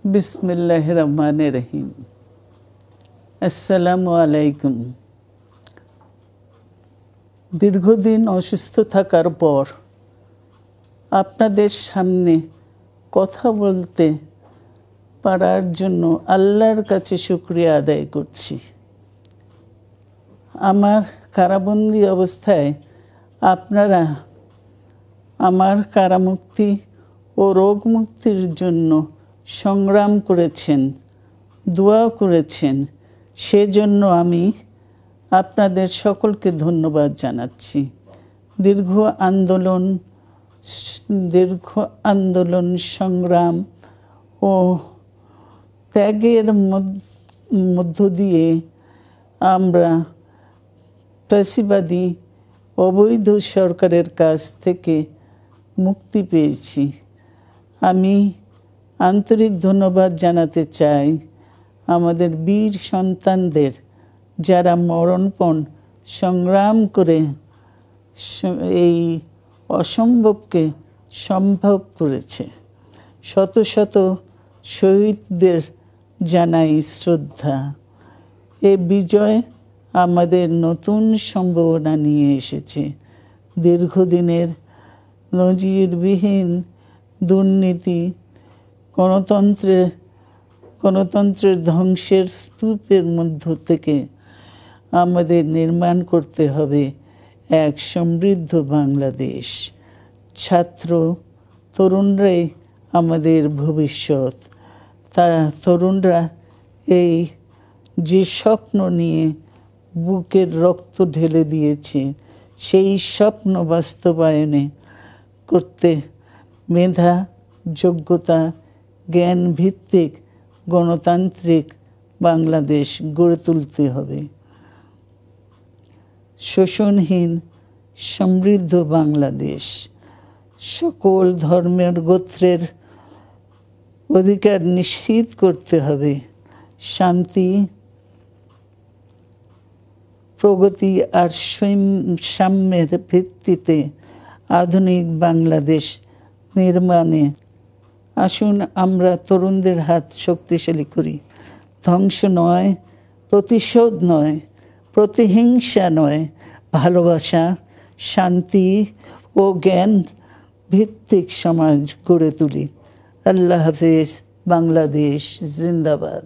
বিসমিল্লাহির রহমানির রহিম। আসসালামু আলাইকুম। দীর্ঘদিন অসুস্থ থাকার পর আপনাদের সামনে কথা বলতে পারার জন্য আল্লাহর কাছে শুকরিয়া আদায় করছি। আমার কারাবন্দী অবস্থায় আপনারা আমার কারামুক্তি ও রোগ মুক্তির জন্য সংগ্রাম করেছেন, দোয়া করেছেন। সেজন্য আমি আপনাদের সকলকে ধন্যবাদ জানাচ্ছি। দীর্ঘ আন্দোলন সংগ্রাম ও ত্যাগের মধ্য দিয়ে আমরা ফ্যাসিবাদী অবৈধ সরকারের কাছ থেকে মুক্তি পেয়েছি। আমি আন্তরিক ধন্যবাদ জানাতে চাই আমাদের বীর সন্তানদের, যারা মরণপণ সংগ্রাম করে এই অসম্ভবকে সম্ভব করেছে। শত শত শহীদদের জানাই শ্রদ্ধা। এ বিজয় আমাদের নতুন সম্ভাবনা নিয়ে এসেছে। দীর্ঘদিনের নজিরবিহীন দুর্নীতি, গণতন্ত্রের ধ্বংসের স্তূপের মধ্য থেকে আমাদের নির্মাণ করতে হবে এক সমৃদ্ধ বাংলাদেশ। ছাত্র তরুণরাই আমাদের ভবিষ্যৎ। তরুণরা এই যে স্বপ্ন নিয়ে বুকের রক্ত ঢেলে দিয়েছে, সেই স্বপ্ন বাস্তবায়নে করতে মেধা, যোগ্যতা, জ্ঞান ভিত্তিক গণতান্ত্রিক বাংলাদেশ গড়ে তুলতে হবে। শোষণহীন সমৃদ্ধ বাংলাদেশ। সকল ধর্মের গোত্রের অধিকার নিশ্চিত করতে হবে। শান্তি, প্রগতি আর সাম্যের ভিত্তিতে আধুনিক বাংলাদেশ নির্মাণে আসুন আমরা তরুণদের হাত শক্তিশালী করি। ধ্বংস নয়, প্রতিশোধ নয়, প্রতিহিংসা নয়, ভালোবাসা, শান্তি ও জ্ঞান ভিত্তিক সমাজ গড়ে তুলি। আল্লাহ হাফেজ। বাংলাদেশ জিন্দাবাদ।